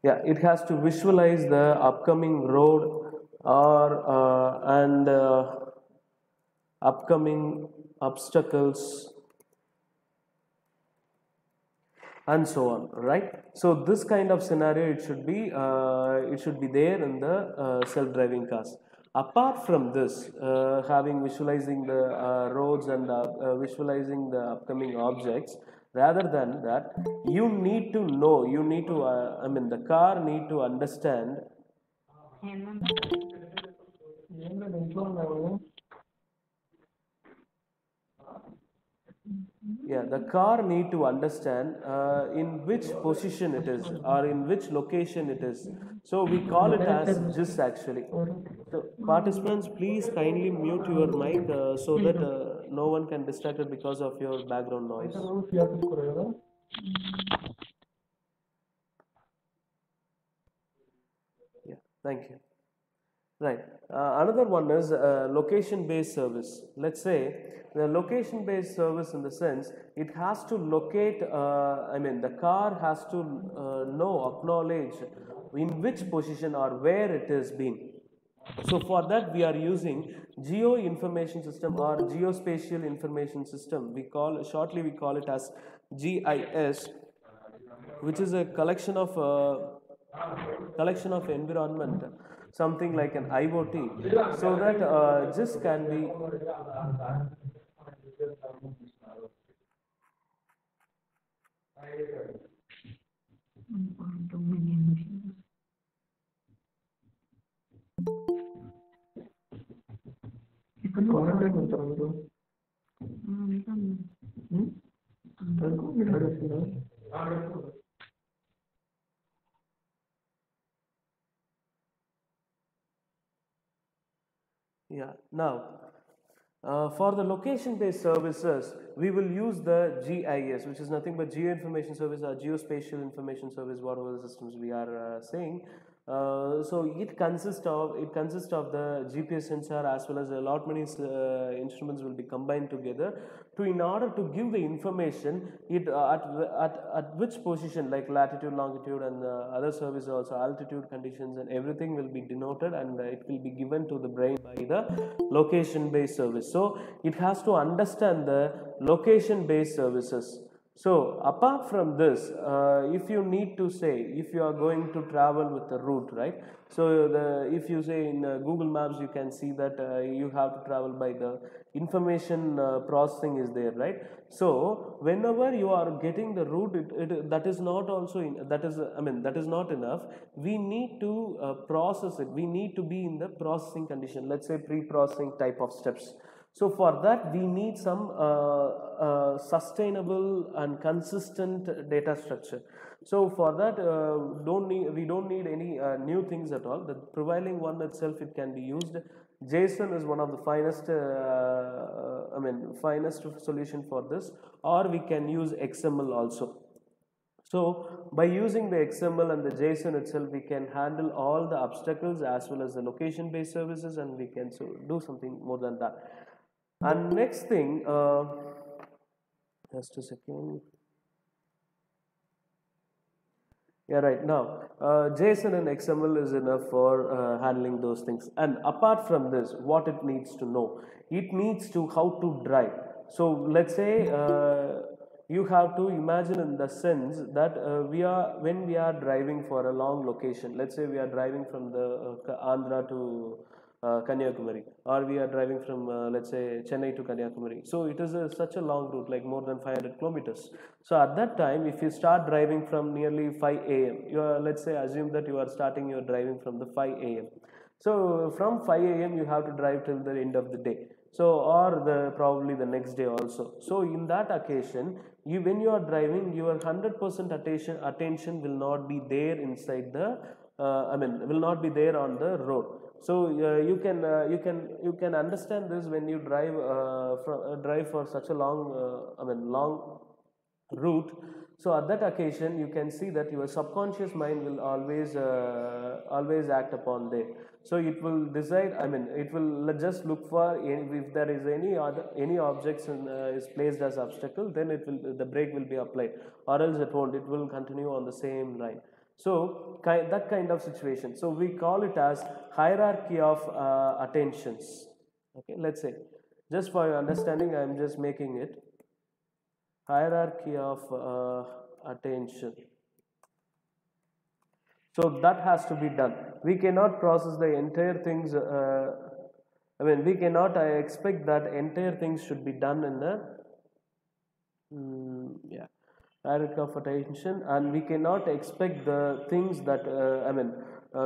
Yeah, it has to visualize the upcoming road or and upcoming obstacles and so on, right? So this kind of scenario, it should be there in the self-driving cars. Apart from this, having visualizing the roads and visualizing the upcoming objects, rather than that, you need to know, you need to I mean the car need to understand. Yeah, the car need to understand in which position it is or in which location it is. So we call it as GIS actually. So participants, please kindly mute your mic so that no one can distract it because of your background noise. Yeah, thank you. Right. Another one is location-based service. Let's say the location-based service, in the sense, it has to locate. I mean, the car has to know, acknowledge in which position or where it is being. So for that, we are using geo information system or geospatial information system. We call it as GIS, which is a collection of environment, something like an IoT, so that this can be. Yeah. Now, for the location-based services, we will use the GIS, which is nothing but Geo Information Service or Geospatial Information Service, whatever the systems we are saying. So it consists of the GPS sensor as well as a lot many instruments will be combined together to, in order to give the information it at which position, like latitude, longitude, and other services also, altitude conditions and everything will be denoted, and it will be given to the brain by the location based service. So it has to understand the location based services. So apart from this, if you need to say, if you are going to travel with the route, right? So if you say in Google Maps, you can see that you have to travel by the information processing is there, right? So whenever you are getting the route, that is not also that is, I mean, that is not enough. We need to process it. We need to be in the processing condition. Let's say pre-processing type of steps. So for that, we need some sustainable and consistent data structure. So for that, we don't need any new things at all. The prevailing one itself, it can be used. JSON is one of the finest, finest solution for this. Or we can use XML also. So by using the XML and the JSON itself, we can handle all the obstacles as well as the location-based services, and we can do something more than that. And next thing, just a second. Yeah, right now, JSON and XML is enough for handling those things. And apart from this, what it needs to know, it needs to how to drive. So let's say you have to imagine in the sense that when we are driving for a long location. Let's say we are driving from the Andhra to Kanyakumari, or we are driving from let's say Chennai to Kanyakumari. So it is such a long route, like more than 500 kilometers. So at that time, if you start driving from nearly 5 a.m., let's say assume that you are starting your driving from the 5 a.m. So from 5 a.m. you have to drive till the end of the day. So or the probably the next day also. So in that occasion, when you are driving, your 100% attention will not be there inside the will not be there on the road. So you can understand this when you drive for such a long route. So at that occasion, you can see that your subconscious mind will always act upon there. So it will decide. I mean, it will just look for if there is any objects is placed as obstacle, then the brake will be applied, or else it won't. It will continue on the same line. So that kind of situation. So we call it as hierarchy of attentions. Okay, let's say, just for your understanding, I am just making it hierarchy of attention. So that has to be done. We cannot process the entire things. I mean, we cannot expect that entire things should be done in the yeah, direct of attention, and we cannot expect the things that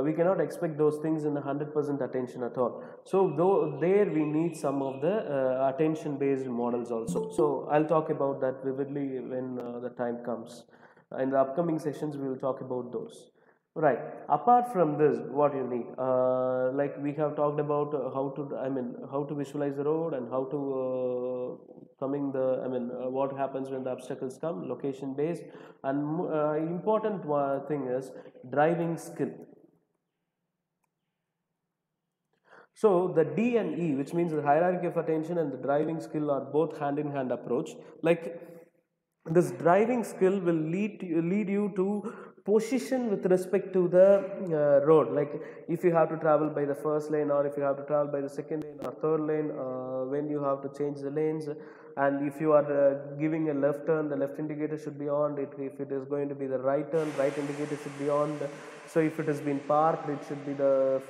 we cannot expect those things in 100% attention at all. So though there we need some of the attention based models also. So I'll talk about that vividly when the time comes. In the upcoming sessions we will talk about those. Right. Apart from this, what you need, like we have talked about how to, how to visualize the road and how to coming the, what happens when the obstacles come, location based, and important thing is driving skill. So the D and E, which means the hierarchy of attention and the driving skill, are both hand in hand approach. Like this driving skill will lead you to position with respect to the road. Like if you have to travel by the first lane, or if you have to travel by the second lane or third lane, when you have to change the lanes, and if you are giving a left turn, the left indicator should be on. If it is going to be the right turn, right indicator should be on. So if it has been parked, it should be the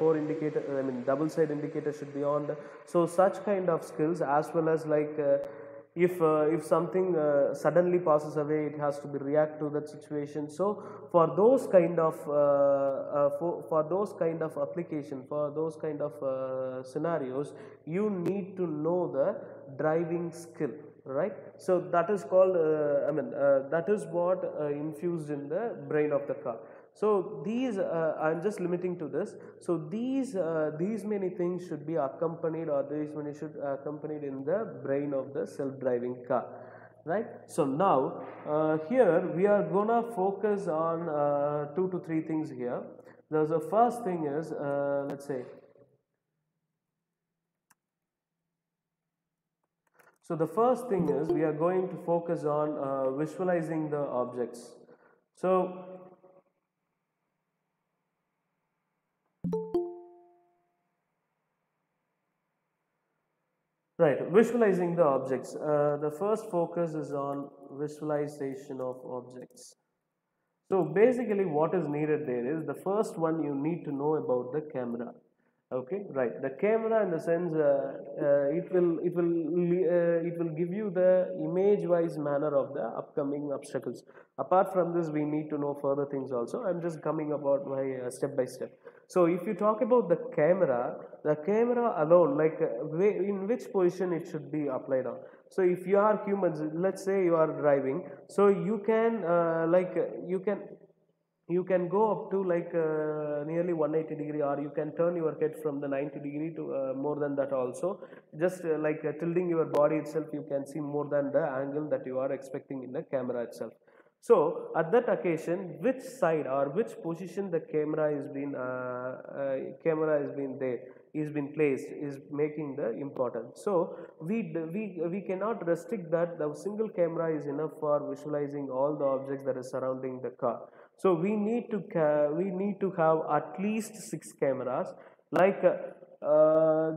double side indicator should be on. So such kind of skills, as well as like if something suddenly passes away, it has to be react to that situation. So for those kind of for those kind of application, for those kind of scenarios, you need to know the driving skill, right? So that is called that is what infused in the brain of the car. So these I'm just limiting to this. So these many things should be accompanied, or these many should accompanied in the brain of the self-driving car, right? So now here we are gonna focus on 2 to 3 things here. The first thing is let's say. So the first thing is we are going to focus on visualizing the objects. So right, visualizing the objects. The first focus is on visualization of objects. So basically what is needed there is, the first one, you need to know about the camera. Okay, right. The camera, in the sense it will give you the image wise manner of the upcoming obstacles. Apart from this, we need to know further things also. I'm just coming about my step by step. So if you talk about the camera alone, like in which position it should be applied on. So if you are humans, let's say you are driving, so you can you can go up to like nearly 180 degree, or you can turn your head from the 90 degree to more than that also. Just tilting your body itself, you can see more than the angle that you are expecting in the camera itself. So at that occasion, which side or which position the camera is been there, is been placed, is making the important. So we cannot restrict that the single camera is enough for visualizing all the objects that is surrounding the car. So we need to have at least 6 cameras. Like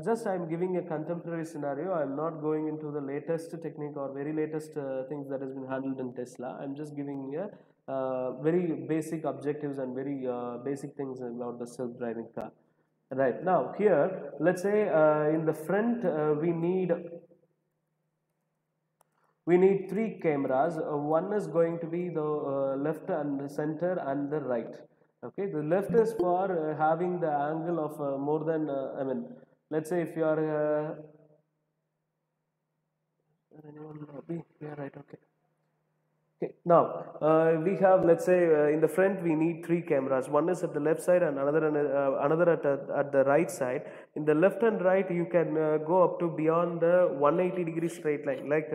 just I'm giving a contemporary scenario. I'm not going into the latest technique or very latest things that has been handled in Tesla. I'm just giving a very basic objectives and very basic things about the self-driving car. Right now, here, let's say in the front we need 3 cameras. One is going to be the left and the center and the right. Okay, the left is for having the angle of more than let's say if you are anyone lobby, yeah, right, okay. Okay, now we have, let's say in the front we need 3 cameras. One is at the left side and another at the right side. In the left and right, you can go up to beyond the 180 degree straight line. Like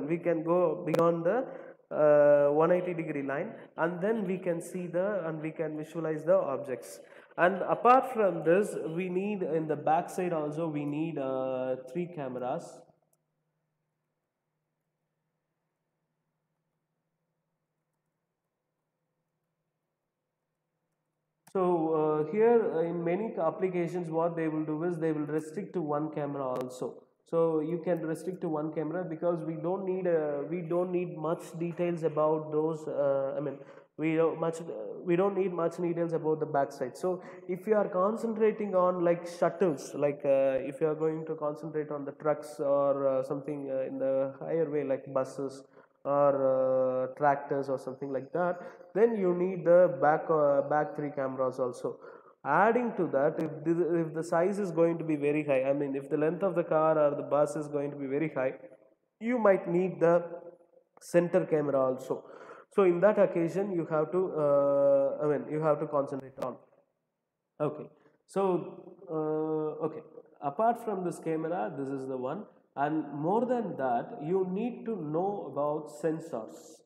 we can go beyond the 180 degree line, and then we can see and we can visualize the objects. And apart from this, we need in the back side also we need 3 cameras. So here in many applications, what they will do is they will restrict to one camera also. So you can restrict to one camera because we don't need much details about those. I mean, we don't need much details about the backside. So if you are concentrating on like shuttles, like if you are going to concentrate on the trucks or something in the higher way like buses or tractors or something like that, then you need the back three cameras also. Adding to that, if the size is going to be very high, I mean if the length of the car or the bus is going to be very high, you might need the center camera also. So in that occasion you have to you have to concentrate on. Okay, so okay, apart from this camera, this is the one, and more than that, you need to know about sensors,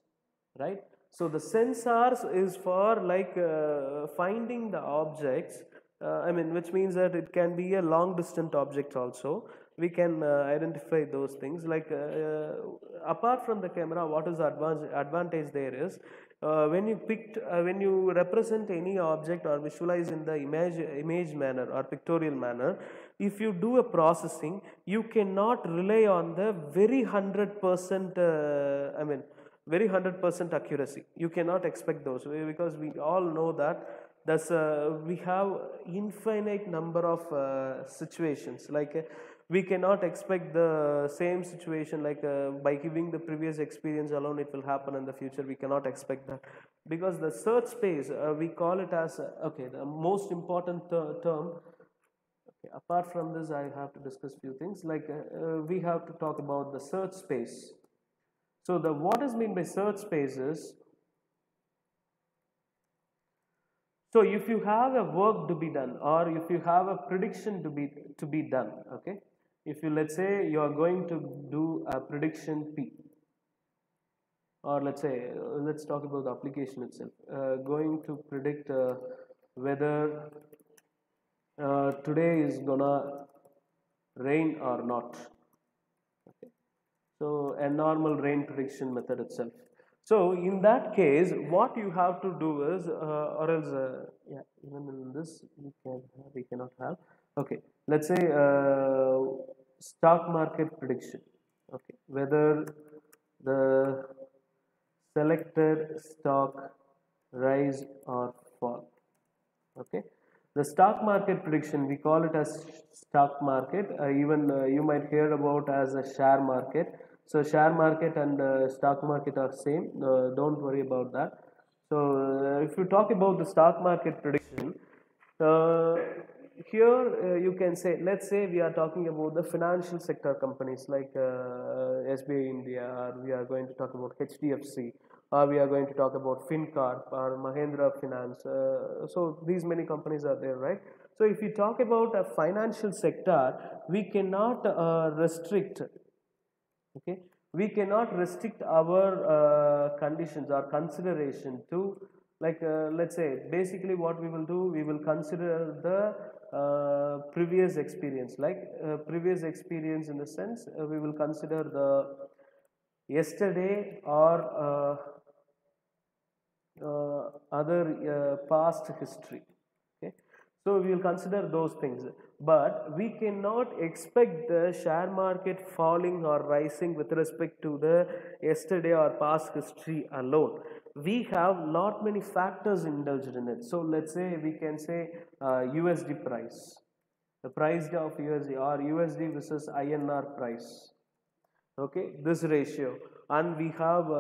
right? So the sensors is for like finding the objects. Which means that it can be a long distant object also. We can identify those things. Like apart from the camera, what is the advantage there is when you represent any object or visualize in the image manner or pictorial manner, if you do a processing, you cannot rely on the very 100% very 100% accuracy. You cannot expect those because we all know that we have infinite number of situations. Like we cannot expect the same situation like by giving the previous experience alone it will happen in the future. We cannot expect that because the search space, we call it as okay, the most important term. Okay, apart from this, I have to discuss few things. Like we have to talk about the search space. So the what is meant by search space is, so if you have a work to be done or if you have a prediction to be done, okay, if you, let's say you are going to do a prediction P, or let's say let's talk about the application itself, going to predict whether today is gonna rain or not. Okay. So a normal rain prediction method itself. So in that case, what you have to do is, or else, yeah, even in this we cannot have. Okay, let's say stock market prediction. Okay, whether the selected stock rise or fall. Okay, the stock market prediction, we call it as stock market. Even you might hear about as a share market. So share market and stock market are same. Don't worry about that. So if you talk about the stock market prediction, uh, here you can say, let's say we are talking about the financial sector companies like SBI India, or we are going to talk about HDFC, or we are going to talk about FinCorp or Mahindra Finance. So these many companies are there, right? So if you talk about a financial sector, we cannot restrict. Okay, we cannot restrict our conditions or consideration to, like let's say basically what we will do, we will consider the previous experience, like previous experience in the sense we will consider the yesterday or other past history. Okay, so we will consider those things, but we cannot expect the share market falling or rising with respect to the yesterday or past history alone. We have lot many factors indulged in it. So let's say we can say USD price, the price of USD or USD versus INR price. Okay, this ratio, and we have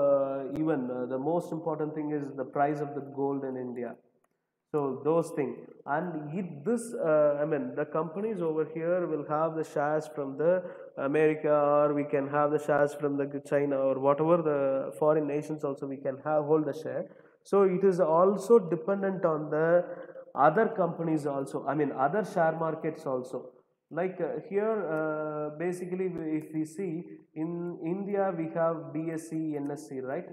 even the most important thing is the price of the gold in India. So those things, and this the companies over here will have the shares from the America, or we can have the shares from the China, or whatever the foreign nations also we can have hold the share. So it is also dependent on the other companies also, other share markets also. Like here basically if we see in India we have BSE, NSE, right?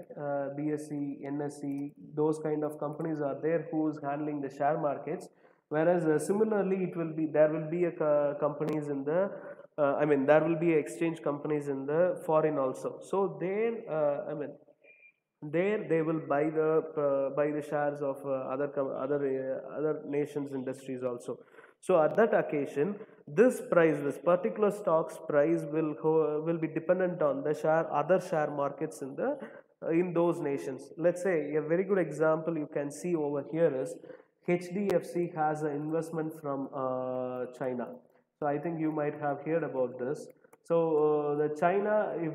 BSE, NSE, those kind of companies are there who is handling the share markets, whereas similarly it will be, there will be a companies in the there will be exchange companies in the foreign also. So there there they will buy the shares of other nations industries also. So at that occasion, this particular stock's price will be dependent on the other share markets in those nations. Let's say a very good example you can see over here is HDFC has an investment from China. So I think you might have heard about this. So if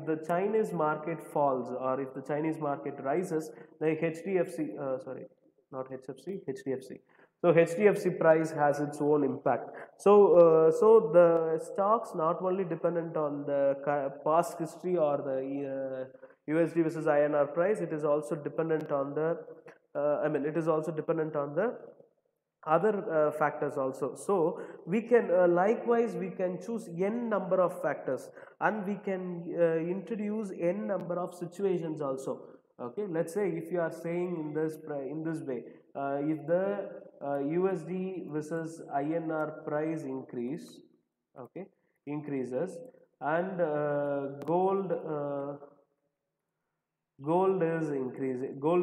the Chinese market falls or if the Chinese market rises, the HDFC, sorry, not HFC, HDFC. So HDFC price has its own impact. So the stocks not only dependent on the past history or the USD versus INR price, it is also dependent on it is also dependent on the other factors also. So we can likewise we can choose n number of factors, and we can introduce n number of situations also. Okay, let's say if you are saying in this way, if the USD versus INR price increases, and gold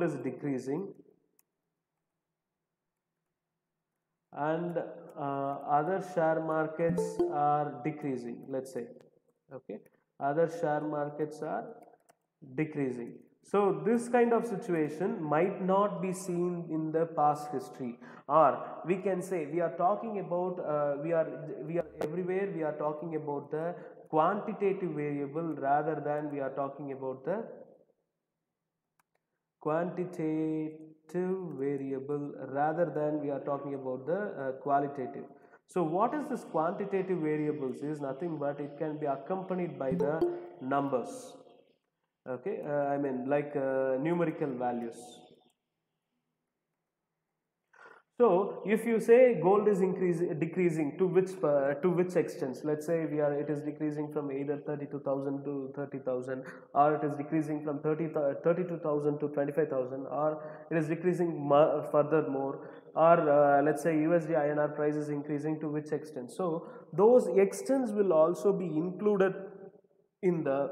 is decreasing, and other share markets are decreasing, let's say. Okay, other share markets are decreasing. So this kind of situation might not be seen in the past history, or we can say we are talking about we are everywhere we are talking about the quantitative variable rather than we are talking about the quantitative variable rather than we are talking about the qualitative. So what is this quantitative variables is nothing but it can be accompanied by the numbers. Okay, like numerical values. So if you say gold is decreasing to which extent? Let's say it is decreasing from either 32,000 to 30,000, or it is decreasing from 32,000 to 25,000, or it is decreasing furthermore, or let's say USD INR price is increasing to which extent. So those extents will also be included in the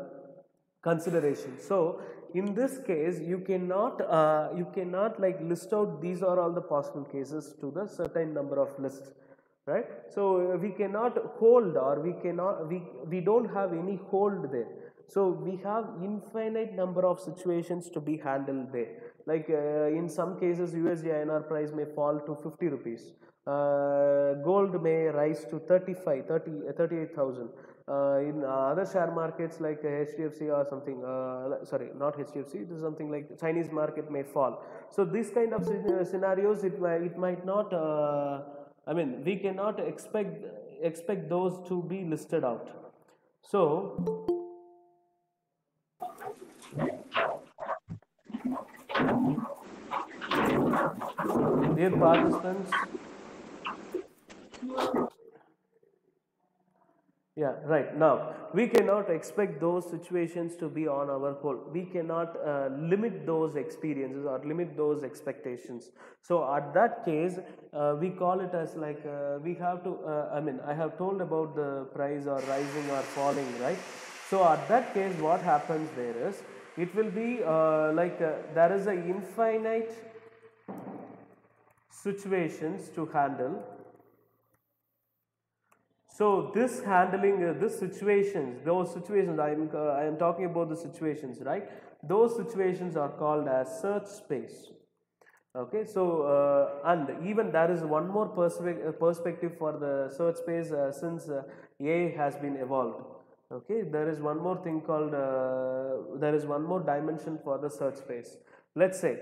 consideration. So in this case you cannot like list out these are all the possible cases to the certain number of lists, right? So we cannot hold, or we don't have any hold there. So we have infinite number of situations to be handled there. Like in some cases USD INR price may fall to 50 rupees, gold may rise to 38,000. In other share markets like HDFC or something, sorry, not HDFC, it is something like Chinese market may fall. So this kind of scenarios, it might not, we cannot expect those to be listed out. So dear participants, yeah, right. Now, we cannot expect those situations to be on our whole. We cannot limit those experiences or limit those expectations. So, at that case, we call it as like we have to, I have told about the price or rising or falling, right? So, at that case, what happens there is, it will be there is a infinite situations to handle. So this handling those situations I am talking about the situations, right? Those situations are called as search space. Okay, so and even there is one more perspective for the search space since AI has been evolved. Okay, there is one more thing called there is one more dimension for the search space. Let's say,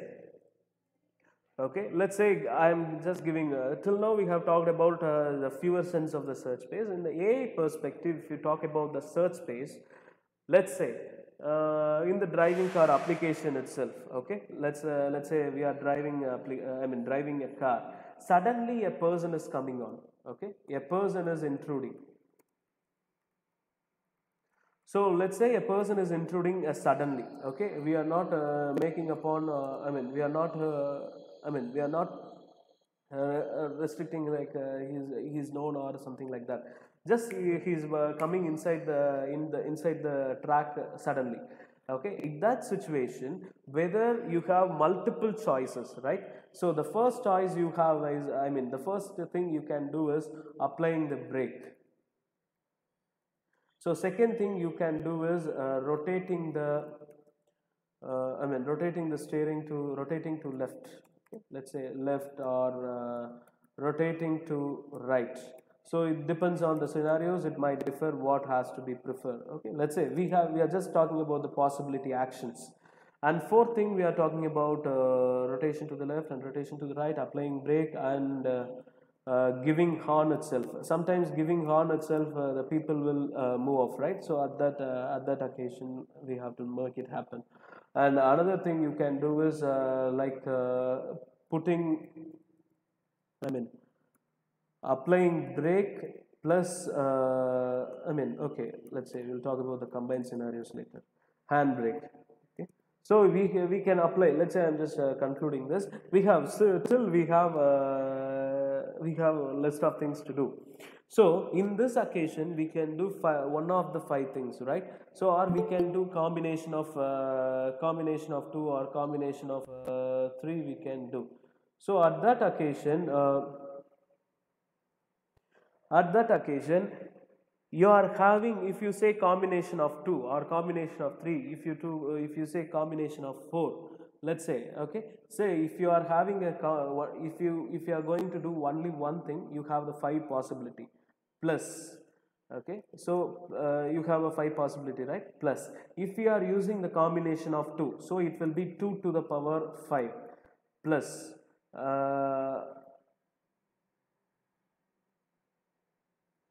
okay, let's say I'm just giving, till now we have talked about the fewer sense of the search space. In the AI perspective, if you talk about the search space, let's say in the driving car application itself, okay, let's say we are driving, driving a car. Suddenly a person is coming on, okay, a person is intruding. So let's say a person is intruding suddenly, okay, we are not making upon, we are not we are not restricting like he's known or something like that. Just he's coming inside the track suddenly. Okay, in that situation, whether you have multiple choices, right? So the first choice you have is, I mean, the first thing you can do is applying the brake. So second thing you can do is rotating the rotating the steering to rotating to left. Okay? Let's say left, or rotating to right. So it depends on the scenarios. It might differ what has to be preferred. Okay, let's say we are just talking about the possibility actions. And fourth thing, we are talking about rotation to the left and rotation to the right, applying brake, and giving horn itself. Sometimes giving horn itself, the people will move off, right? So at that occasion, we have to make it happen. And another thing you can do is putting, I mean, applying brake plus, okay, let's say we'll talk about the combined scenarios later. Hand brake. Okay. So we can apply. Let's say I'm just concluding this. We have till we have a list of things to do. So in this occasion, we can do one of the five things, right? So, or we can do combination of two, or combination of three. We can do. So at that occasion, you are having, if you say combination of two or combination of three, if you say combination of four, let's say, okay, say if you are having if you are going to do only one thing, you have the five possibility plus. Okay, so you have a five possibility, right? Plus, if you are using the combination of two, so it will be 2 to the power 5 plus uh,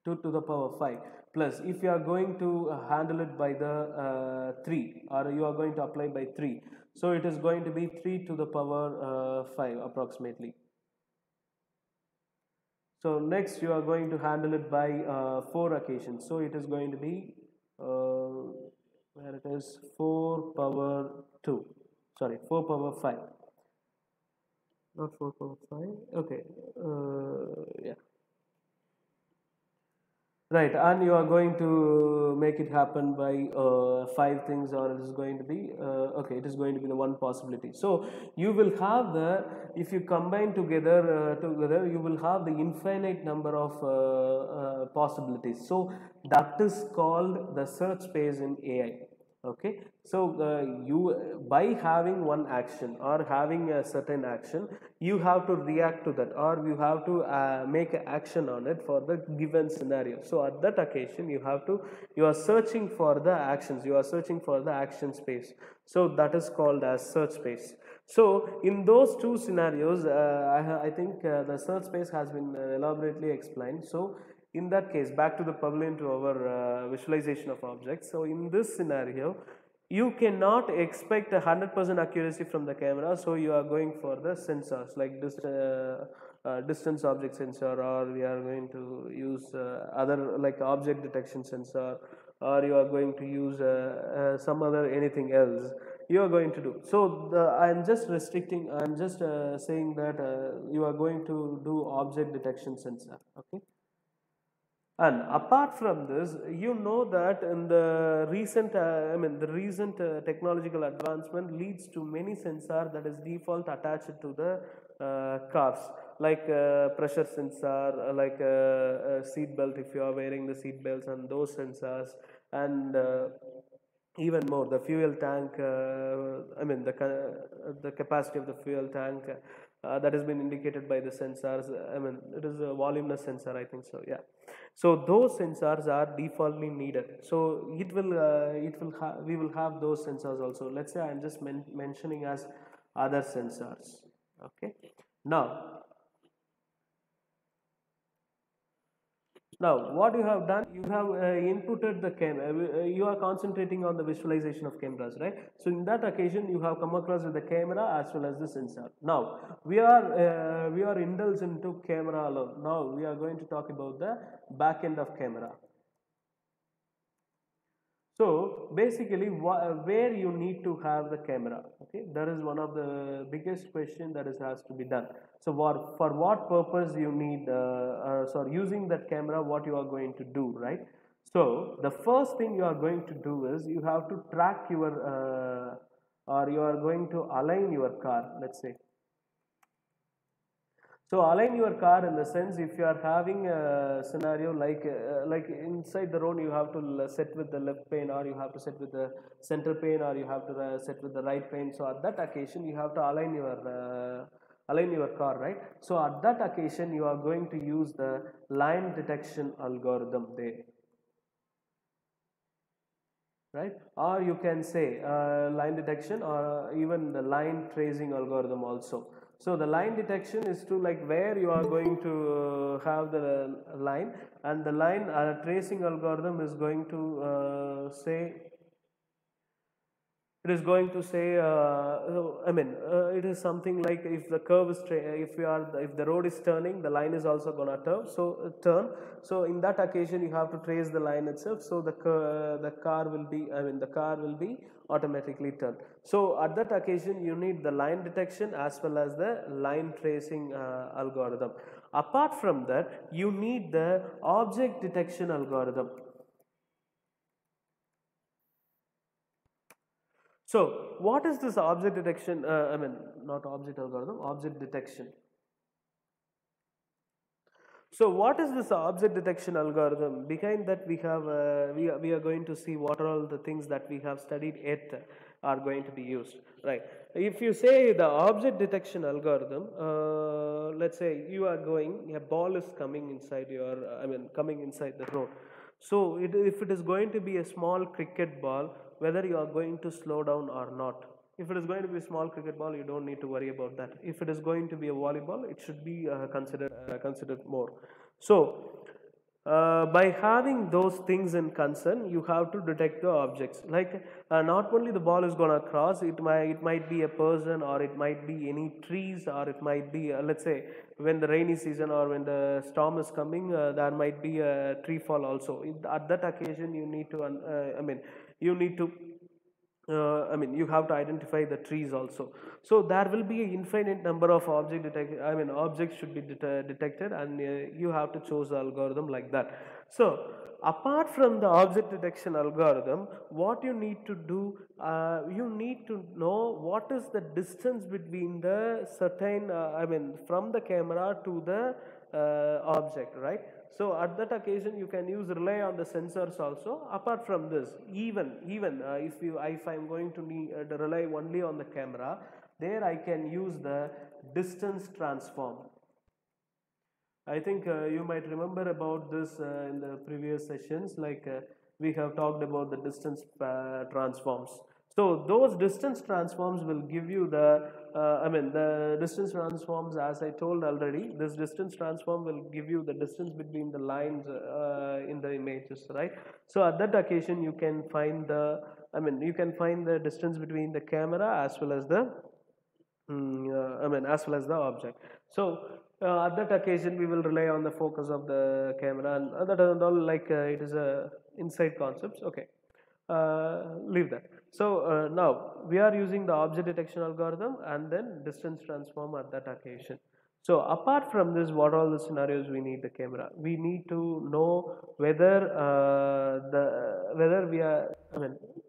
2 to the power 5 plus, if you are going to handle it by the 3, or you are going to apply by 3, so it is going to be 3 to the power 5 approximately. So next you are going to handle it by 4 occasions, so it is going to be where it is 4 power 2, sorry, 4 power 5, not 4 power 5, okay, yeah. Right, and you are going to make it happen by five things, or it is going to be okay. It is going to be the one possibility. So you will have the, if you combine together, you will have the infinite number of possibilities. So that is called the search space in AI. Okay, so you, by having one action or having a certain action, you have to react to that, or you have to make an action on it for the given scenario. So at that occasion, you are searching for the actions, you are searching for the action space. So that is called as search space. So in those two scenarios, I think the search space has been elaborately explained. So in that case, back to the pavilion, to our visualization of objects. So in this scenario, you cannot expect 100% accuracy from the camera, so you are going for the sensors like this distance object sensor, or we are going to use other like object detection sensor, or you are going to use some other anything else you are going to do. So I'm just saying that you are going to do object detection sensor. Okay. And apart from this, you know that in the recent, the recent technological advancement leads to many sensor that is default attached to the cars, like pressure sensor, like seat belt if you are wearing the seat belts, and those sensors, and even more the fuel tank, the capacity of the fuel tank, that has been indicated by the sensors. It is a voluminous sensor, I think so, yeah. So those sensors are defaultly needed, so we will have those sensors also. Let's say I'm just mentioning as other sensors. Okay, now what you have done, you have inputted the camera. You are concentrating on the visualization of cameras, right? So in that occasion, you have come across with the camera as well as the sensor. Now we are indulged into camera alone. Now we are going to talk about the back end of camera. So basically, where you need to have the camera, okay, that is one of the biggest question that has to be done. So for what purpose you need, sorry, using that camera, what you are going to do, right? So the first thing you are going to do is you have to track your or you are going to align your car, let's say. So align your car in the sense, if you are having a scenario like inside the road, you have to set with the left pane, or you have to set with the center pane, or you have to set with the right pane. So at that occasion you have to align your car, right? So at that occasion you are going to use the line detection algorithm there, right? Or you can say line detection, or even the line tracing algorithm also. So the line detection is to like where you are going to have the line, and the line tracing algorithm is going to say, it is going to say it is something like, if the curve is if the road is turning, the line is also gonna turn. So in that occasion you have to trace the line itself, so the car will be, the car will be automatically turned. So at that occasion you need the line detection as well as the line tracing algorithm. Apart from that, you need the object detection algorithm. So what is this object detection? Not object algorithm, object detection. So what is this object detection algorithm? Behind that we have we are going to see what are all the things that we have studied yet are going to be used, right? If you say the object detection algorithm, let's say you are going, a ball is coming inside your, coming inside the road. So if it is going to be a small cricket ball, whether you are going to slow down or not. If it is going to be a small cricket ball, you don't need to worry about that. If it is going to be a volleyball, it should be considered more. So by having those things in concern, you have to detect the objects. Like not only the ball is gonna cross, it might be a person, or it might be any trees, or it might be let's say when the rainy season or when the storm is coming, there might be a tree fall also. At that occasion, you need to you need to you have to identify the trees also. So there will be an infinite number of objects should be detected, and you have to choose the algorithm like that. So apart from the object detection algorithm, what you need to do, you need to know what is the distance between the certain from the camera to the object, right? So at that occasion you can rely on the sensors also. Apart from this, even if I'm going to rely only on the camera, there I can use the distance transform. I think you might remember about this in the previous sessions, like we have talked about the distance transforms. So those distance transforms will give you the distance transforms, as I told already, this distance transform will give you the distance between the lines in the images, right? So at that occasion you can find you can find the distance between the camera as well as the as well as the object. So at that occasion we will rely on the focus of the camera, and that and all, like it is a inside concepts. Okay, leave that. So now we are using the object detection algorithm and then distance transform at that occasion. So apart from this, what are all the scenarios we need the camera? We need to know whether whether we are,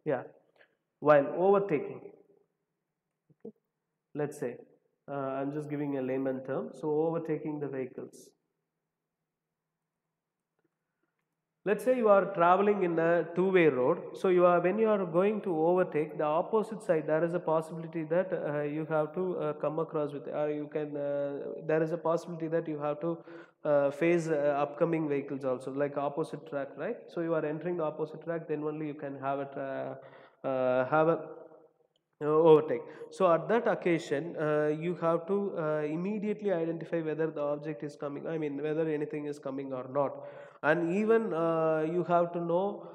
yeah, while overtaking, let's say I'm just giving a layman term. So overtaking the vehicles, let's say you are traveling in a two-way road. So when you are going to overtake the opposite side, there is a possibility that you have to come across with, or you can there is a possibility that you have to face upcoming vehicles also, like opposite track, right? So you are entering the opposite track, then only you can have a overtake. So at that occasion you have to immediately identify whether the object is coming, whether anything is coming or not. And even you have to know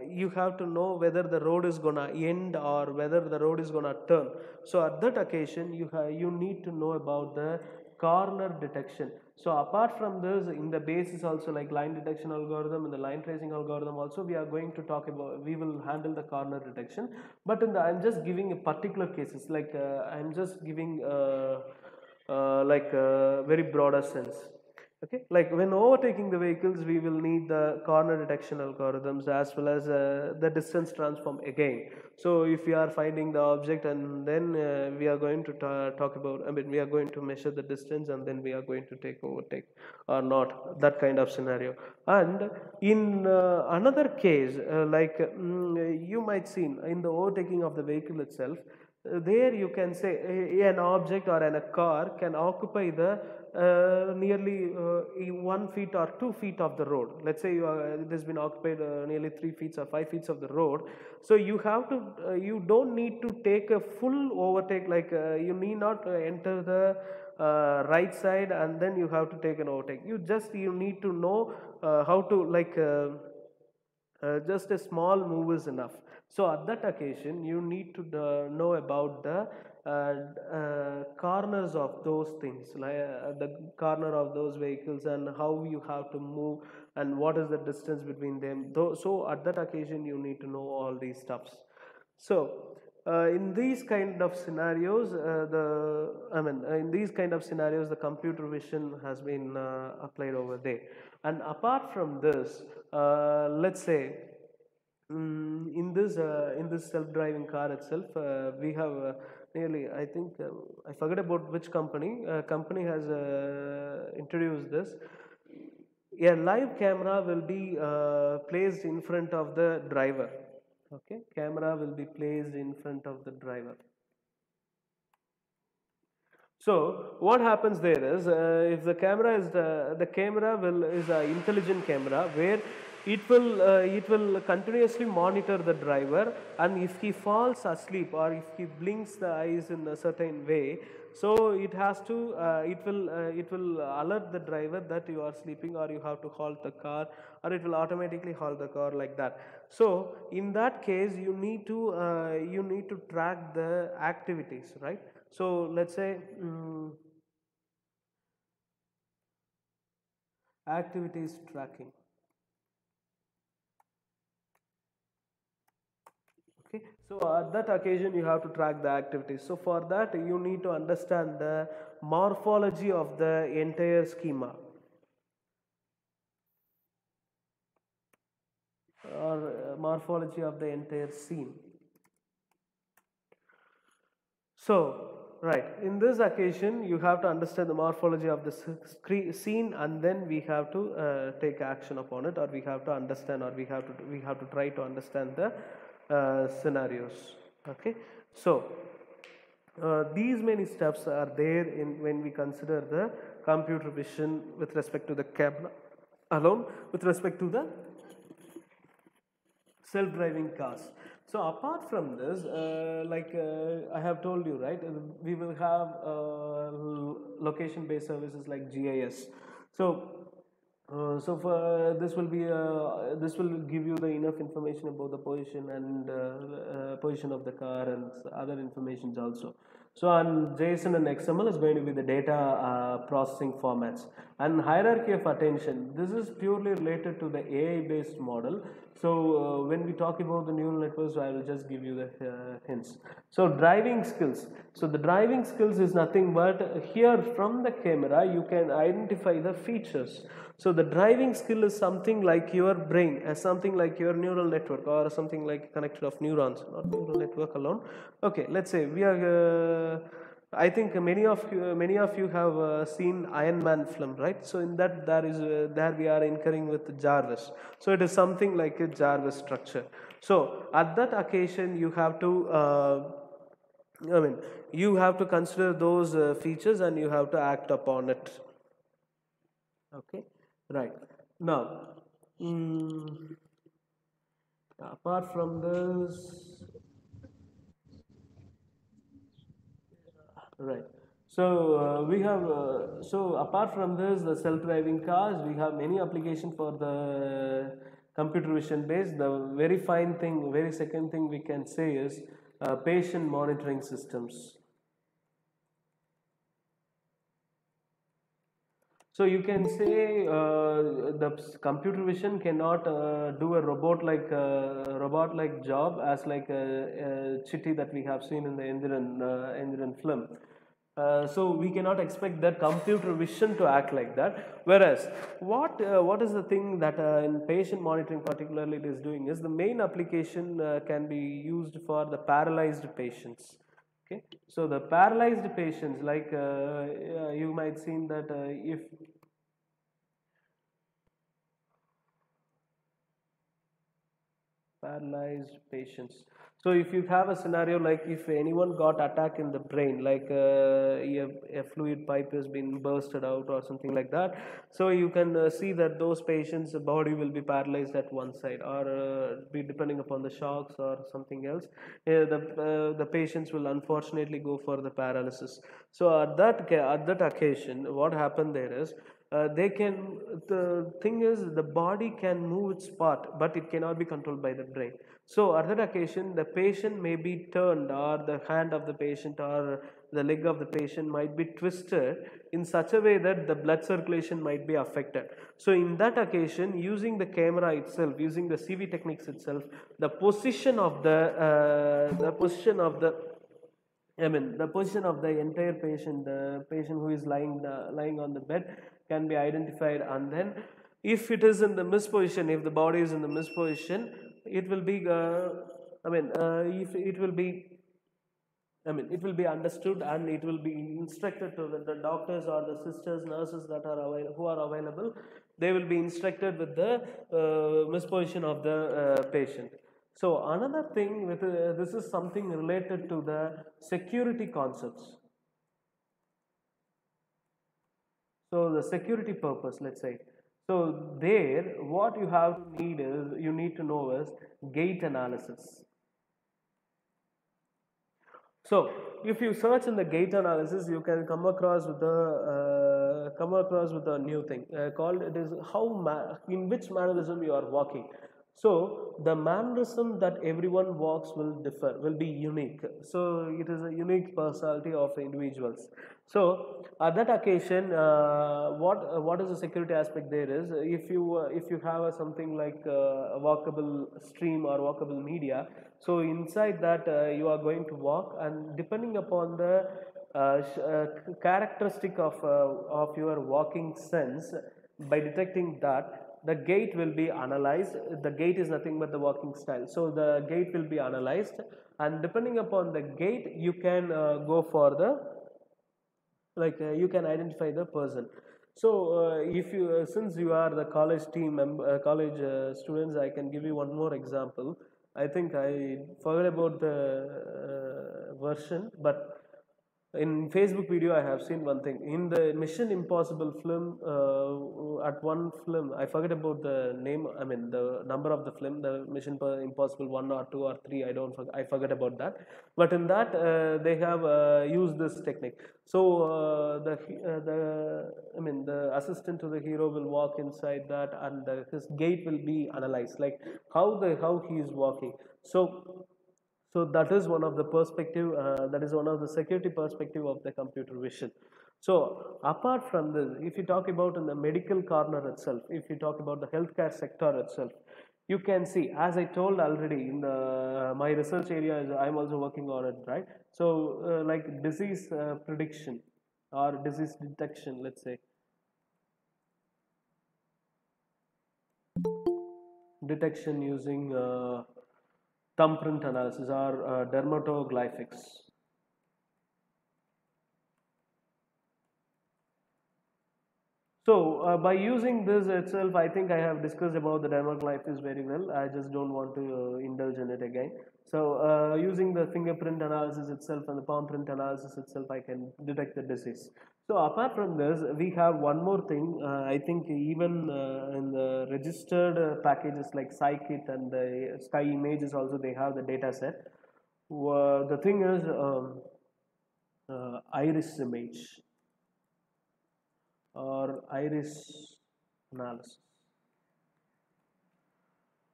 you have to know whether the road is gonna end or whether the road is gonna turn. So at that occasion you need to know about the corner detection. So apart from this, in the basis also, like line detection algorithm and the line tracing algorithm also, we are going to talk about, we will handle the corner detection. But I'm just giving a particular cases, like I'm just giving like a very broader sense. Okay, like when overtaking the vehicles, we will need the corner detection algorithms as well as the distance transform again. So if we are finding the object and then we are going to talk about, I mean, we are going to measure the distance and then we are going to take overtake or not, that kind of scenario. And in another case, you might see in the overtaking of the vehicle itself, there you can say an object or a car can occupy the nearly 1 feet or 2 feet of the road. Let's say it has been occupied nearly 3 feet or 5 feet of the road. So you have to, you don't need to take a full overtake, like you need not enter the right side and then you have to take an overtake. You need to know how to just a small move is enough. So at that occasion, you need to know about the corners of those things, like the corner of those vehicles and how you have to move and what is the distance between them. So at that occasion, you need to know all these stuffs. So in these kind of scenarios, in these kind of scenarios, the computer vision has been applied over there. And apart from this, let's say in this self-driving car itself, we have nearly, I think, I forget about which company. Company has introduced this. A live camera will be placed in front of the driver. Okay, camera will be placed in front of the driver. So what happens there is, if the camera is the camera will is an intelligent camera where it will continuously monitor the driver, and if he falls asleep or if he blinks the eyes in a certain way, so it will alert the driver that you are sleeping or you have to halt the car, or it will automatically halt the car, like that. So in that case, you need to track the activities, right? So let's say activities tracking. Okay, so at that occasion you have to track the activities. So for that you need to understand the morphology of the entire schema, or morphology of the entire scene. So, right, in this occasion, you have to understand the morphology of the scene, and then we have to take action upon it, or we have to understand, or we have to try to understand the scenarios. Okay, so these many steps are there in when we consider the computer vision with respect to the camera alone, with respect to the self-driving cars. So apart from this, I have told you, right, we will have location-based services like GIS. So so for this will give you the enough information about the position and position of the car and other informations also. So and JSON and XML is going to be the data processing formats, and hierarchy of attention. This is purely related to the AI based model. So when we talk about the neural networks, I will just give you the hints. So driving skills. So the driving skills is nothing but here from the camera you can identify the features. So the driving skill is something like your brain, as something like your neural network, or something like connected of neurons, not neural network alone. Okay, let's say we are. I think many of you have seen Iron Man film, right? So in that there we are incurring with Jarvis. So it is something like a Jarvis structure. So at that occasion, you have to. You have to consider those features and you have to act upon it. Okay, right. Now, apart from this, right. So we have so apart from this, the self-driving cars, we have many applications for the computer vision based. The very fine thing, very second thing we can say is patient monitoring systems. So you can say the computer vision cannot do a robot like job as like a Chitty that we have seen in the Indian film. So we cannot expect that computer vision to act like that. Whereas what is the thing that in patient monitoring particularly it is doing is the main application can be used for the paralyzed patients. Okay, so the paralyzed patients, like you might seen that if paralyzed patients. So if you have a scenario like if anyone got attack in the brain, like a fluid pipe has been bursted out or something like that, so you can see that those patients' body will be paralyzed at one side, or be depending upon the shocks or something else, the patients will unfortunately go for the paralysis. So at that occasion, what happened there is they can, the thing is the body can move its part but it cannot be controlled by the brain. So at that occasion the patient may be turned, or the hand of the patient or the leg of the patient might be twisted in such a way that the blood circulation might be affected. So in that occasion, using the camera itself, using the CV techniques itself, the position of the position of the position of the entire patient, the patient who is lying on the bed, can be identified, and then if it is in the misposition, if the body is in the misposition, it will be, if it will be, it will be understood, and it will be instructed to the doctors or the sisters, nurses that are who are available. They will be instructed with the misposition of the patient. So another thing with this is something related to the security concepts. So the security purpose, let's say. So there, what you have to need is you need to know is gait analysis. So if you search in the gait analysis, you can come across with a new thing called, it is in which mannerism you are walking. So the mannerism that everyone walks will differ, will be unique. So it is a unique personality of individuals. So at that occasion, what is the security aspect there is, if you have something like a walkable stream or walkable media, so inside that you are going to walk, and depending upon the characteristic of your walking sense, by detecting that, the gait will be analyzed. The gait is nothing but the walking style, so the gait will be analyzed, and depending upon the gait you can go for the, you can identify the person. So if you since you are the college college students, I can give you one more example. I think I forgot about the version, but in Facebook video I have seen one thing. In the Mission Impossible film, at one film, I forget about the name, I mean the number of the film, the Impossible 1 or 2 or 3, I forget about that. But in that they have used this technique. So the assistant to the hero will walk inside that, and his gait will be analyzed, like how he is walking. So that is one of the perspective, that is one of the security perspective of the computer vision. So apart from this, if you talk about in the medical corner itself, if you talk about the healthcare sector itself, you can see, as I told already, in the my research area is I'm also working on it, right? So like disease prediction or disease detection, let's say, detection using thumbprint analysis or dermatoglyphics. So by using this itself, I think I have discussed about the dermatoglyphs very well. I just don't want to indulge in it again. So using the fingerprint analysis itself and the palm print analysis itself, I can detect the disease. So apart from this, we have one more thing. I think even in the registered packages like Scikit and the Sky Images also, they have the data set. The thing is iris image or iris analysis.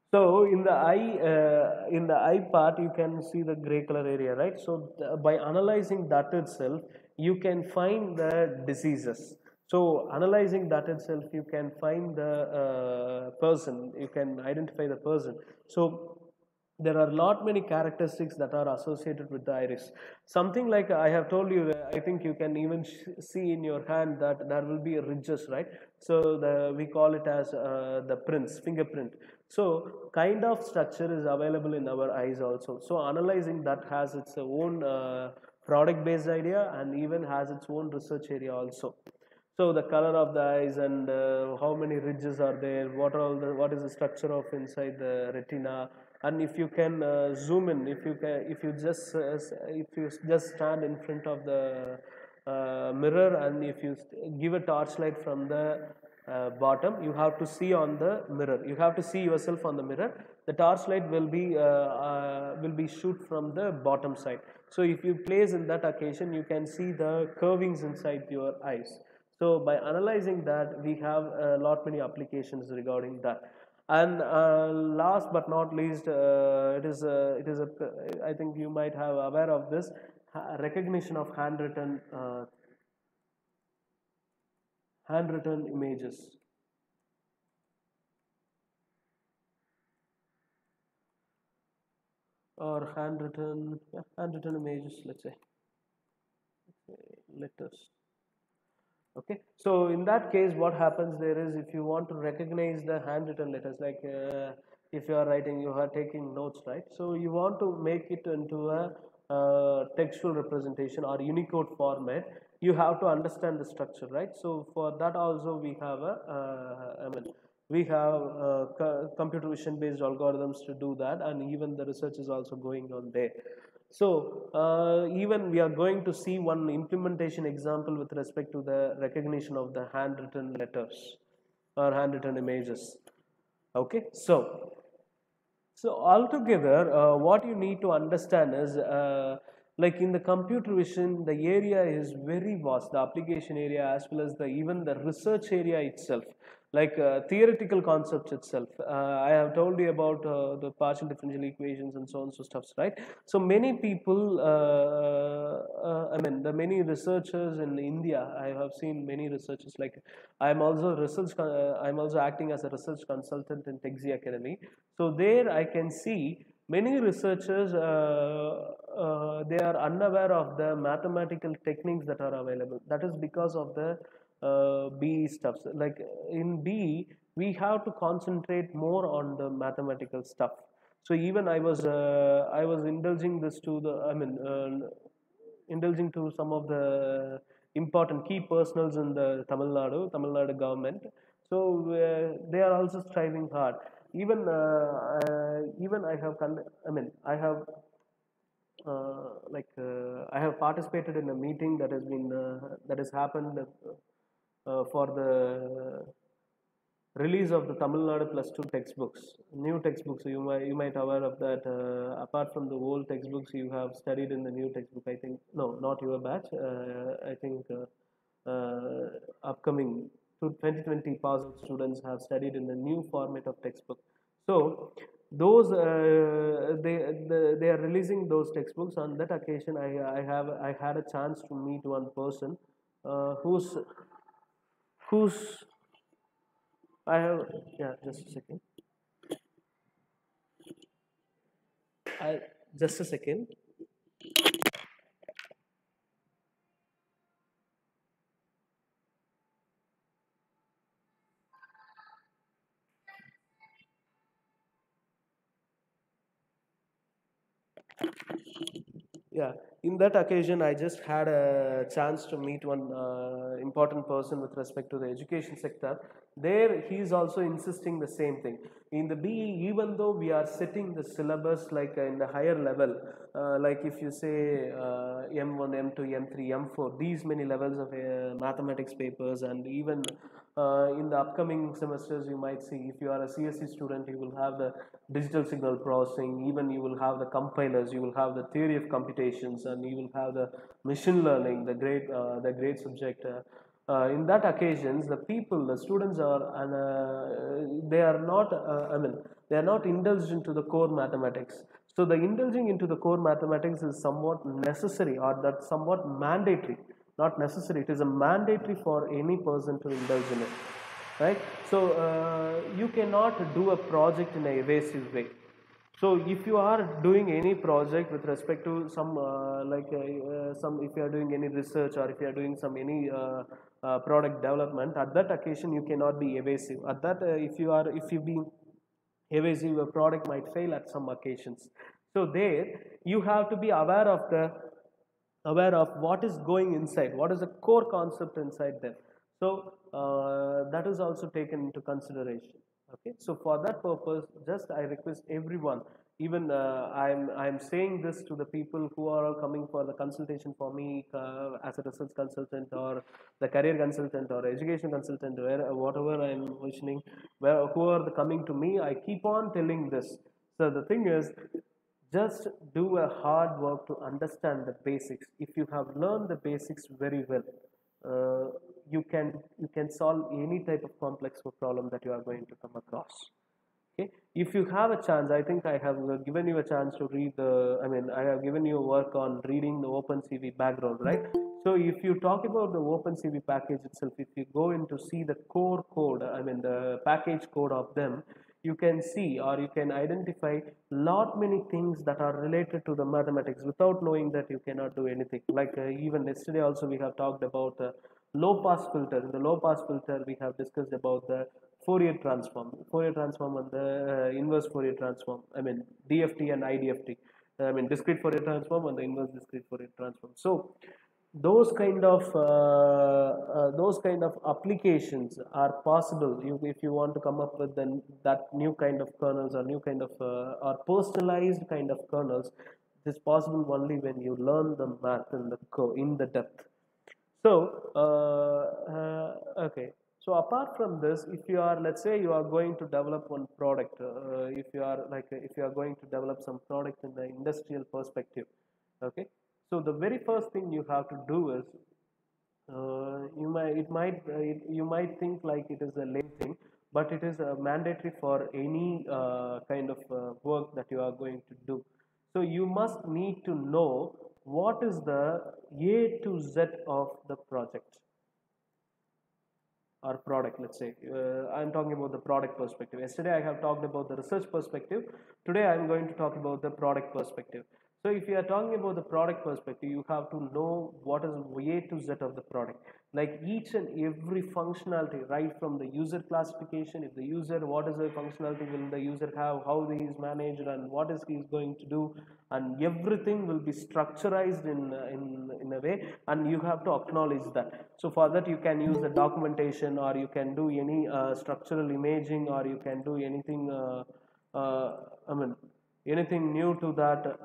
So in the eye part, you can see the gray color area, right? So by analyzing that itself, you can find the diseases. So analyzing that itself, you can find the person. You can identify the person. So there are lot many characteristics that are associated with the iris. Something like I have told you, I think you can even see in your hand that there will be ridges, right? So we call it as the prints, fingerprint. So kind of structure is available in our eyes also. So analyzing that has its own product based idea and even has its own research area also. So the color of the eyes and how many ridges are there, what is the structure of inside the retina, and if you can zoom in, if you just stand in front of the mirror, and if you give a torchlight from the bottom, you have to see on the mirror. You have to see yourself on the mirror. The torchlight will be shoot from the bottom side. So if you place in that occasion, you can see the curvings inside your eyes. So by analyzing that, we have a lot many applications regarding that. And last but not least, it is a, I think you might have aware of this, recognition of handwritten images, or handwritten images, let's say, letters. Okay, so in that case, what happens there is, if you want to recognize the handwritten letters, like if you are writing, you are taking notes, right? So you want to make it into a textual representation or Unicode format. You have to understand the structure, right? So for that also we have I mean, we have computer vision based algorithms to do that, and even the research is also going on there. So even we are going to see one implementation example with respect to the recognition of the handwritten letters or handwritten images. Okay, so altogether, what you need to understand is, like in the computer vision, the area is very vast, the application area as well as the even the research area itself, like theoretical concepts itself. I have told you about the partial differential equations and so on, so stuffs, right? So many people, I mean, the many researchers in India, I have seen many researchers. Like I'm also acting as a research consultant in TechZ Academy. So there I can see many researchers, they are unaware of the mathematical techniques that are available. That is because of the BE stuffs. Like in BE, we have to concentrate more on the mathematical stuff. So even I was indulging this to the, I mean, indulging to some of the important key personals in the Tamil Nadu government. So they are also striving hard. Even I have, I mean, I have I have participated in a meeting that has been that has happened for the release of the Tamil Nadu plus two textbooks, new textbooks. So you might aware of that. Apart from the old textbooks, you have studied in the new textbook. I think no, not your batch. I think upcoming to 2020 pass out students have studied in the new format of textbook. So those they are releasing those textbooks. On that occasion, I had a chance to meet one person who's I have, yeah, just a second. I Just a second. Yeah, in that occasion, I just had a chance to meet one important person with respect to the education sector. There, he is also insisting the same thing. In the BE, even though we are setting the syllabus like in the higher level, like if you say M1, M2, M3, M4, these many levels of mathematics papers, and even in the upcoming semesters, you might see, if you are a CSE student, you will have the digital signal processing, even you will have the compilers, you will have the theory of computations, and you will have the machine learning, the great subject. In that occasions, the students are, and they are not, I mean, they are not indulged into the core mathematics. So the indulging into the core mathematics is somewhat necessary, or that's somewhat mandatory. Not necessary, it is a mandatory for any person to indulge in it, right? So you cannot do a project in a evasive way. So if you are doing any project with respect to some some, if you are doing any research or if you are doing some any product development, at that occasion you cannot be evasive. At that, if you be evasive, your product might fail at some occasions. So there you have to be aware of what is going inside, what is the core concept inside there. So that is also taken into consideration. Okay, so for that purpose, just I request everyone, even I'm saying this to the people who are coming for the consultation for me as a research consultant or the career consultant or education consultant, where whatever I'm mentioning, where who are coming to me, I keep on telling this. So the thing is, just do a hard work to understand the basics. If you have learned the basics very well, you can solve any type of complex problem that you are going to come across. Okay, if you have a chance, I think I have given you a chance to read the, I mean, I have given you work on reading the OpenCV background, right? So if you talk about the OpenCV package itself, if you go into see the core code, I mean the package code of them, you can see or you can identify lot many things that are related to the mathematics. Without knowing that, you cannot do anything. Like even yesterday also we have talked about low pass filter. In the low pass filter, we have discussed about the Fourier transform and the inverse Fourier transform. I mean DFT and IDFT. I mean discrete Fourier transform and the inverse discrete Fourier transform. So those kind of applications are possible. If you want to come up with then that new kind of kernels or new kind of or personalized kind of kernels, it is possible only when you learn the math in the depth. So, okay. So apart from this, if you are, let's say you are going to develop one product, if you are going to develop some product in the industrial perspective, okay. So the very first thing you have to do is, you might think like it is a lame thing, but it is mandatory for any kind of work that you are going to do. So you must need to know what is the A to Z of the project or product. Let's say I'm talking about the product perspective. Yesterday I have talked about the research perspective. Today I'm going to talk about the product perspective. So if you are talking about the product perspective, you have to know what is A to Z of the product, like each and every functionality, right from the user classification. If the user, what is the functionality will the user have, how he is managed, and what is he is going to do, and everything will be structurized in a way, and you have to acknowledge that. So for that, you can use the documentation, or you can do any structural imaging, or you can do anything I mean anything new to that,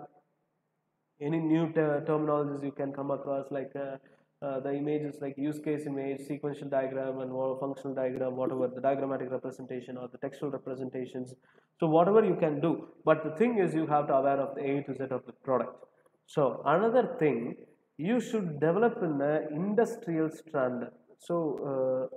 any new terminologies you can come across, like the images like use case image, sequential diagram, and functional diagram, whatever the diagrammatic representation or the textual representations. So whatever you can do, but the thing is you have to aware of the A to Z of the product. So another thing, you should develop in the industrial standard. So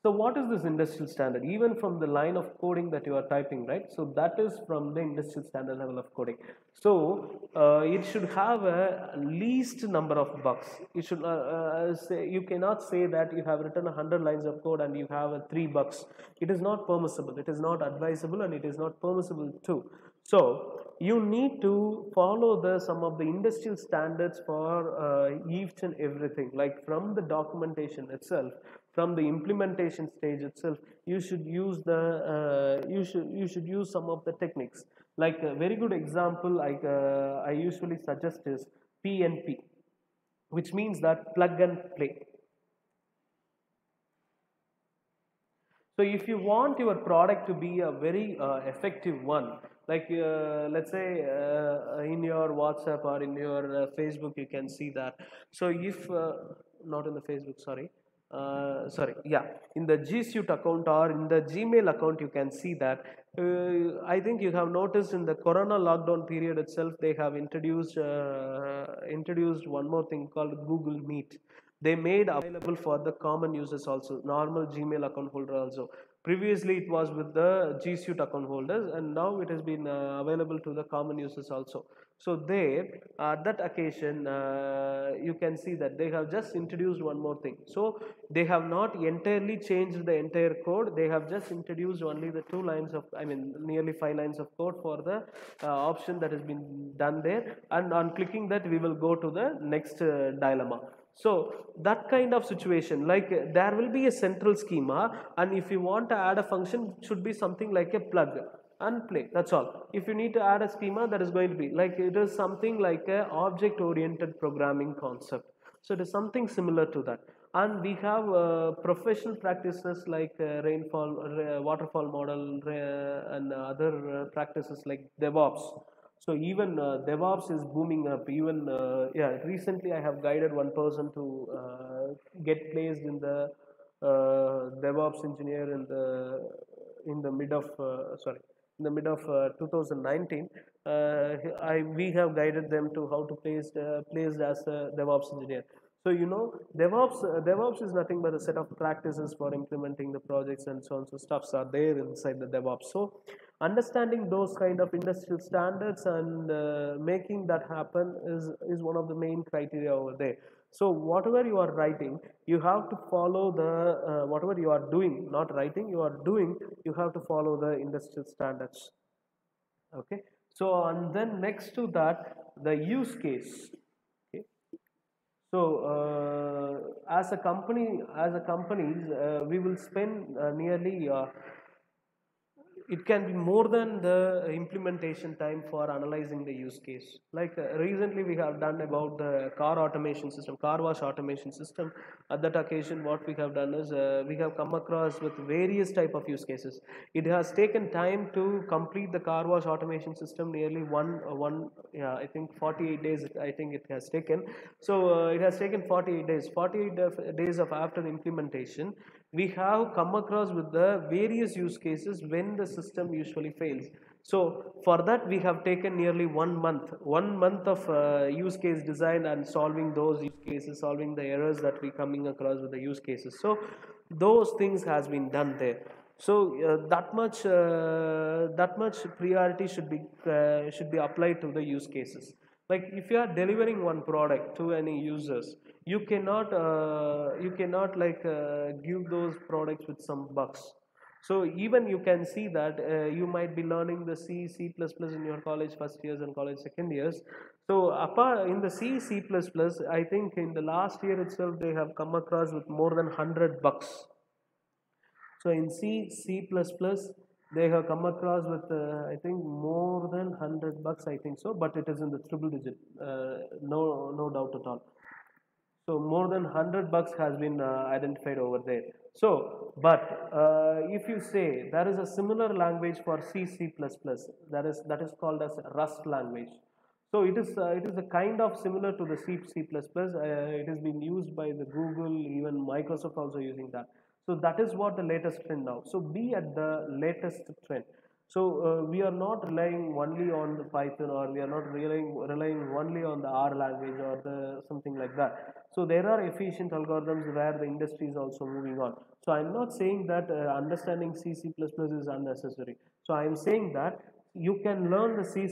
so what is this industrial standard? Even from the line of coding that you are typing, right? So that is from the industrial standard level of coding. So it should have a least number of bugs. You should say, you cannot say that you have written 100 lines of code and you have 3 bugs. It is not permissible. It is not advisable, and it is not permissible too. So you need to follow some of the industrial standards for each and everything, like from the documentation itself, from the implementation stage itself. You should use you should use some of the techniques. Like a very good example, like I usually suggest is PNP, which means that plug and play. So if you want your product to be a very effective one, like let's say in your WhatsApp or in your Facebook, you can see that. So if not in the Facebook, sorry, yeah, in the G Suite account or in the Gmail account, you can see that. I think you have noticed in the Corona lockdown period itself, they have introduced one more thing called Google Meet. They made available for the common users also, normal Gmail account holder also. Previously it was with the G Suite account holders, and now it has been available to the common users also. So there, that occasion, you can see that they have just introduced one more thing. So they have not entirely changed the entire code. They have just introduced only the 2 lines of, I mean, nearly 5 lines of code for the option that has been done there. And on clicking that, we will go to the next dilemma. So that kind of situation, like there will be a central schema, and if you want to add a function, it should be something like a plug and play. That's all. If you need to add a schema, that is going to be like, it is something like a object oriented programming concept. So it is something similar to that. And we have professional practices like rainfall, waterfall model, and other practices like DevOps. So even DevOps is booming up. Even yeah, recently I have guided one person to get placed in the DevOps engineer in the mid of sorry in the mid of 2019. We have guided them to how to placed as a DevOps engineer. So you know, DevOps is nothing but a set of practices for implementing the projects and so on. So stuffs are there inside the DevOps. So understanding those kind of industrial standards and making that happen is one of the main criteria over there. So whatever you are writing, you have to follow the whatever you are doing, not writing, you are doing, you have to follow the industrial standards. Okay. So and then next to that, the use case. Okay. So as a companies, we will spend nearly it can be more than the implementation time for analyzing the use case. Like recently we have done about the car automation system, car wash automation system. At that occasion, what we have done is we have come across with various type of use cases. It has taken time to complete the car wash automation system, nearly one yeah, I think 48 days I think it has taken. So it has taken 48 days. 48 days of after implementation, we have come across with the various use cases when the system usually fails. So for that we have taken nearly 1 month of use case design and solving those use cases, solving the errors that we coming across with the use cases. So those things has been done there. So that much priority should be applied to the use cases. Like if you are delivering one product to any users, you cannot like give those products with some bugs. So even you can see that you might be learning the C++ in your college first years and college second years. So apart in the C++, I think in the last year itself they have come across with more than 100 bugs. So in C++, they have come across with I think more than 100 bucks, I think so, but it is in the triple digit, no doubt at all. So more than 100 bucks has been identified over there. So, but if you say there is a similar language for C++, that is called as Rust language. So it is a kind of similar to the C++. It has been used by the Google, even Microsoft also using that. So that is what the latest trend now. So be at the latest trend. So we are not relying only on the Python, or we are not relying only on the R language or the something like that. So there are efficient algorithms where the industry is also moving on. So I'm not saying that understanding C++ is unnecessary. So I'm saying that you can learn the C++.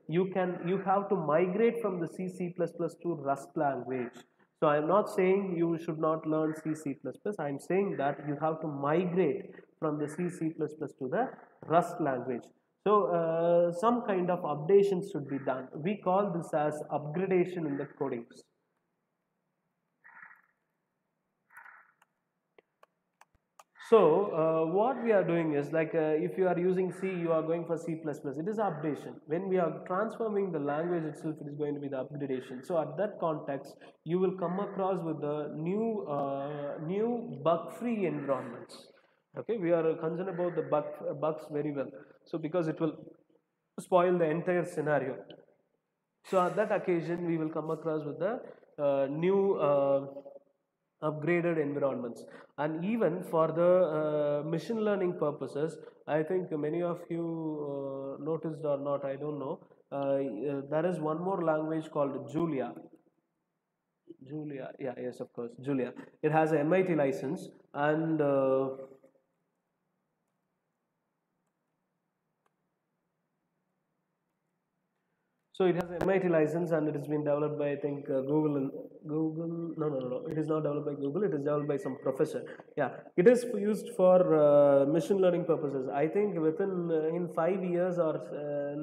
You have to migrate from the C++ to Rust language. So I'm not saying you should not learn C++. I'm saying that you have to migrate from the C++ to the Rust language. So some kind of updations should be done. We call this as upgradation in the codings. So what we are doing is like if you are using C, you are going for C++. It is updation. When we are transforming the language itself, it is going to be the upgradation. So at that context, you will come across with the new bug-free environments. Okay, we are concerned about the bugs very well. So because it will spoil the entire scenario. So at that occasion, we will come across with the new upgraded environments. And even for the machine learning purposes, I think many of you noticed or not, I don't know, there is one more language called Julia, yeah, yes, of course, Julia. It has a MIT license, and So it has an MIT license and it has been developed by I think Google and Google. No, no, no, no. It is not developed by Google. It is developed by some professor. Yeah, it is used for machine learning purposes. I think within in 5 years or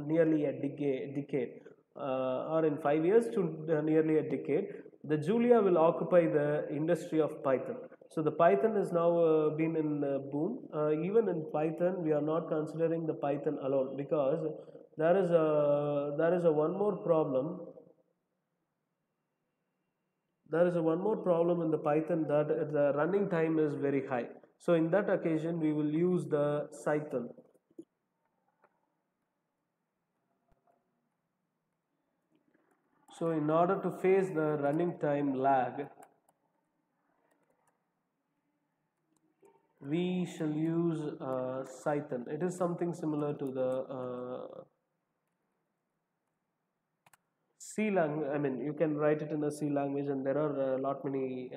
nearly a decade, or in 5 years to nearly a decade, the Julia will occupy the industry of Python. So the Python is now been in boom. Even in Python, we are not considering the Python alone because there is a one more problem. There is a one more problem in the Python, that the running time is very high. So in that occasion, we will use the Cython. So in order to face the running time lag, we shall use Cython. It is something similar to the C language. I mean, you can write it in a C language, and there are a lot many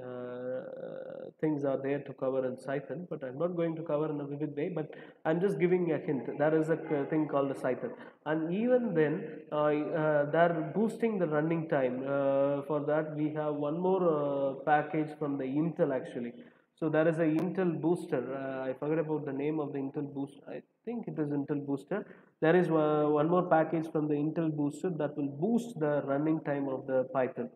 things are there to cover in Cython. But I'm not going to cover in a vivid way. But I'm just giving a hint. There is a thing called the Cython, and even then, they're boosting the running time. For that, we have one more package from the Intel actually. So there is a Intel Booster. I forget about the name of the Intel Booster. I think it is Intel Booster. There is one more package from the Intel Booster that will boost the running time of the Python.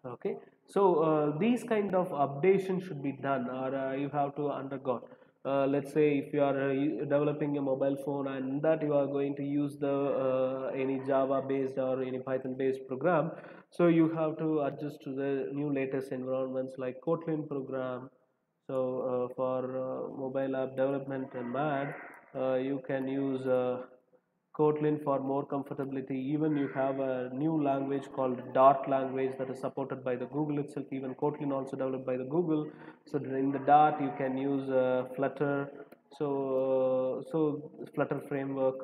Okay, so these kind of updations should be done, or you have to undergo. Let's say if you are developing a mobile phone and that you are going to use the any Java based or any Python based program, so you have to adjust to the new latest environments like Kotlin program. So for mobile app development and MAD, you can use Kotlin for more comfortability. Even you have a new language called Dart language that is supported by the Google itself. Even Kotlin also developed by the Google. So in the Dart you can use Flutter. So Flutter framework.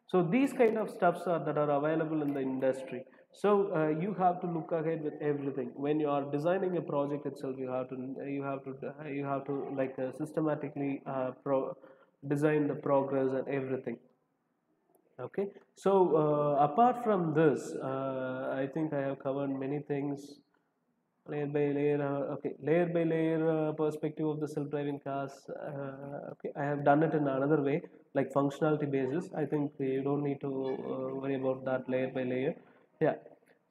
So these kind of stuffs are that are available in the industry. So you have to look ahead with everything. When you are designing a project itself, you have to like systematically design the progress and everything. Okay, so apart from this, I think I have covered many things. Layer by layer, okay, layer by layer perspective of the self-driving cars. Okay, I have done it in another way, like functionality basis. I think you don't need to worry about that layer by layer. Yeah.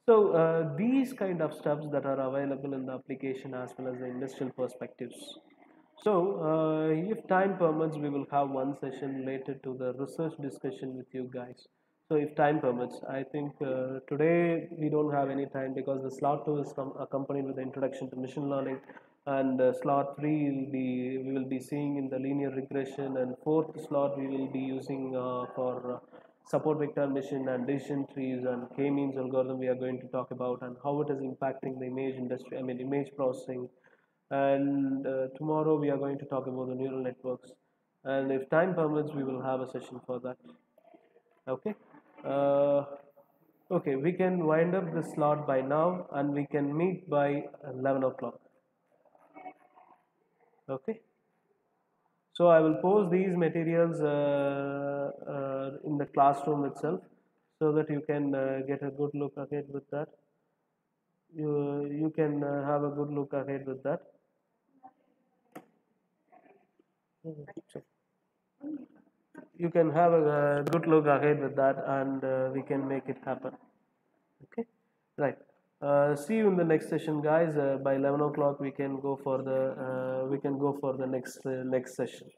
So these kind of stuffs that are available in the application as well as the industrial perspectives. So, if time permits, we will have one session related to the research discussion with you guys. So, if time permits, I think today we don't have any time because the slot 2 is accompanied with the introduction to machine learning, and slot 3 we will be seeing in the linear regression, and fourth slot we will be using for support vector machine and decision trees and k-means algorithm we are going to talk about, and how it is impacting the image industry. I mean, image processing, and tomorrow we are going to talk about the neural networks, and if time permits we will have a session for that. Okay, uh, okay, we can wind up the slot by now and we can meet by 11 o'clock. Okay, so I will post these materials in the classroom itself so that you can get a good look ahead with that. You can have a good look ahead with that. You can have a good look ahead with that, and we can make it happen. Okay, right. See you in the next session, guys. By 11 o'clock we can go for the next session.